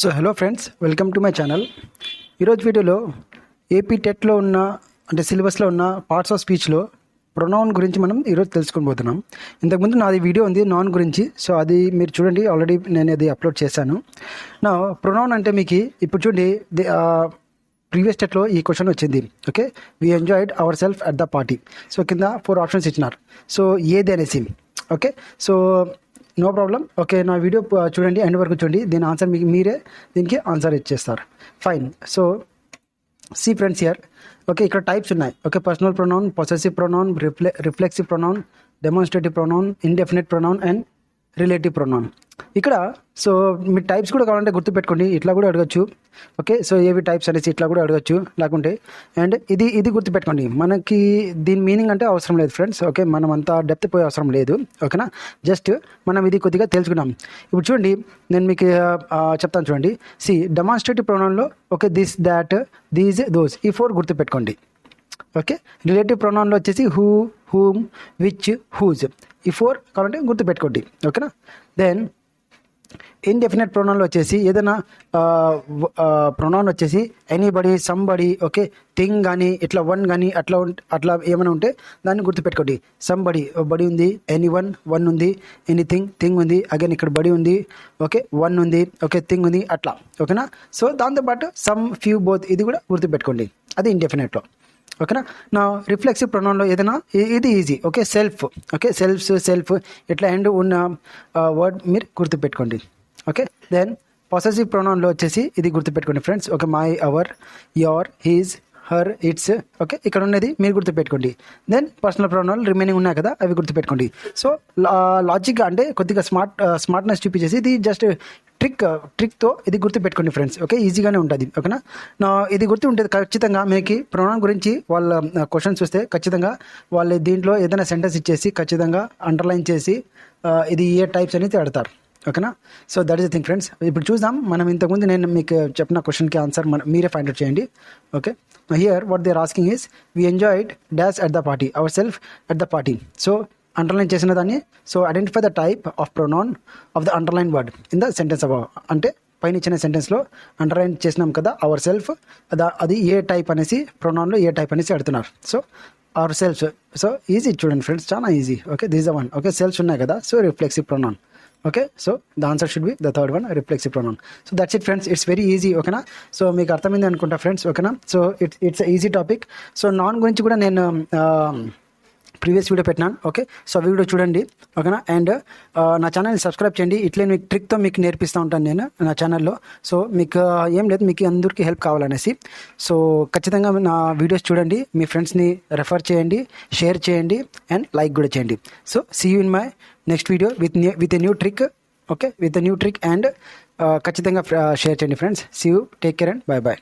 So hello friends, welcome to my channel. ఈరోజు వీడియోలో AP టెట్లో ఉన్న సిలబస్లో ఉన్న పార్ట్స్ ఆఫ్ స్పీచ్లో ప్రొనౌన్ గురించి మనం ఈరోజు తెలుసుకొని పోతున్నాం. ఇంతకుముందు నాది వీడియో ఉంది నాన్ గురించి, సో అది మీరు చూడండి. ఆల్రెడీ నేను అది అప్లోడ్ చేశాను. నా ప్రొనౌన్ అంటే మీకు ఇప్పుడు చూడండి, ప్రీవియస్ టెట్లో ఈ క్వశ్చన్ వచ్చింది. Okay, we enjoyed our self at the party. So కింద 4 ఆప్షన్స్ ఇచ్చినారు. సో ఏది అనేసి. Okay, so no problem. Okay, నా వీడియో చూడండి, ఎండ్ వరకు చూడండి. దీని ఆన్సర్ మీకు మీరే దీనికి ఆన్సర్ ఇచ్చేస్తారు. Fine. So see friends here. Okay, ఇక్కడ టైప్స్ ఉన్నాయి. Okay, personal pronoun, possessive pronoun, reflexive pronoun, demonstrative pronoun, indefinite pronoun and relative pronoun. ఇక్కడ సో మీ టైప్స్ కూడా కావాలంటే గుర్తుపెట్టుకోండి. ఇట్లా కూడా అడగచ్చు. ఓకే, సో ఏవి టైప్స్ అనేసి ఇట్లా కూడా అడగచ్చు లేకుంటే. అండ్ ఇది గుర్తుపెట్టుకోండి. మనకి దీని మీనింగ్ అంటే అవసరం లేదు ఫ్రెండ్స్. ఓకే, మనం అంతా డెప్త్ పోయే అవసరం లేదు. ఓకేనా, జస్ట్ మనం ఇది కొద్దిగా తెలుసుకున్నాం. ఇప్పుడు చూడండి, నేను మీకు చెప్తాను చూడండి. సి డెమాన్స్ట్రేటివ్ ప్రొనౌన్లో okay, this, that, these, those, ఈ 4 గుర్తుపెట్టుకోండి. ఓకే, రిలేటివ్ ప్రొనౌన్లో వచ్చేసి హూ, హూమ్, విచ్, హూజ్, ఈ 4 కావాలంటే గుర్తుపెట్టుకోండి. ఓకేనా. దెన్ ఇండెఫినెట్ ప్రొనౌన్లో వచ్చేసి ఏదైనా ప్రొనౌన్ వచ్చేసి ఎనీబడి, సంబడి, ఓకే, థింగ్ కానీ ఇట్లా వన్ కానీ అట్లా ఏమైనా ఉంటే దాన్ని గుర్తుపెట్టుకోండి. సంబడి బడి ఉంది, వన్ ఉంది, ఎనీథింగ్ థింగ్ ఉంది, అగైన్ ఇక్కడ బడి ఉంది, ఓకే, వన్ ఉంది, ఓకే, థింగ్ ఉంది, అట్లా. ఓకేనా. సో దాంతోపాటు సమ్, ఫ్యూ, బోత్, ఇది కూడా గుర్తుపెట్టుకోండి. అది ఇండెఫినెట్లో. ఓకేనా. నా రిఫ్లెక్సివ్ ప్రొనౌన్లో ఏదైనా ఇది easy. Okay, self. Okay, self ఇట్లా ఎండ్ ఉన్న వర్డ్ మీరు గుర్తుపెట్టుకోండి. ఓకే, దెన్ పొసెసివ్ ప్రొనౌన్లో వచ్చేసి ఇది గుర్తుపెట్టుకోండి friends. Okay, my, our, your, his, her, its. Okay, ఇక్కడ ఉన్నది మీరు గుర్తుపెట్టుకోండి. దెన్ పర్సనల్ ప్రొనౌన్ రిమైనింగ్ ఉన్నాయి కదా, అవి గుర్తుపెట్టుకోండి. సో లాజిక్గా అంటే కొద్దిగా స్మార్ట్నెస్ చూపించేసి ఇది జస్ట్ ట్రిక్తో ఇది గుర్తుపెట్టుకోండి ఫ్రెండ్స్. ఓకే, ఈజీగానే ఉంటుంది. ఓకేనా. నా ఇది గుర్తు ఉంటుంది ఖచ్చితంగా. మీకు ప్రొనౌన్ గురించి వాళ్ళ క్వశ్చన్స్ వస్తే ఖచ్చితంగా వాళ్ళు దీంట్లో ఏదైనా సెంటెన్స్ ఇచ్చేసి ఖచ్చితంగా అండర్లైన్ చేసి ఇది ఏ టైప్స్ అనేది అడతారు. ఓకేనా. So that is the thing friends. ఇప్పుడు చూద్దాం. మనం ఇంతకుముందు నేను మీకు చెప్పిన క్వశ్చన్కి ఆన్సర్ మీరే ఫైండ్ అవుట్ చేయండి. Okay, here what they are asking is we enjoyed dash at the party, our self at the party. So underline చేసిన దాన్ని, so identify the type of pronoun of the underline word in the sentence above. అంటే పైన ఇచ్చిన సెంటెన్స్లో underline చేసినాం కదా our self, అది ఏ type అనేసి ప్రొనౌన్లో ఏ type అనేసి అడుగుతున్నారు. So our self. So easy చూడండి ఫ్రెండ్స్, చాలా easy. Okay, this the one. Okay, selfs ఉన్నాయి కదా, so reflexive pronoun. Okay, so the answer should be the third one, reflexive pronoun. So that's it friends, it's very easy. ఓకేనా. So మీకు అర్థమైంది అనుకుంటా friends. ఓకేనా. So it's easy topic. So noun గురించి కూడా నేను ప్రీవియస్ వీడియో పెట్టినాను. Okay, so video చూడండి. ఓకేనా. అండ్ నా ఛానల్ని సబ్స్క్రైబ్ చేయండి. ఇట్లే మీకు ట్రిక్తో మీకు నేర్పిస్తూ ఉంటాను నేను నా ఛానల్లో. సో మీకు ఏం లేదు, మీకు అందరికీ హెల్ప్ కావాలనేసి. సో ఖచ్చితంగా నా వీడియోస్ చూడండి, మీ ఫ్రెండ్స్ని రెఫర్ చేయండి, షేర్ చేయండి అండ్ లైక్ కూడా చేయండి. So see you in my next video with a new trick. Okay, with a new trick and ఖచ్చితంగా షేర్ చేయండి friends. See you, take care and bye bye.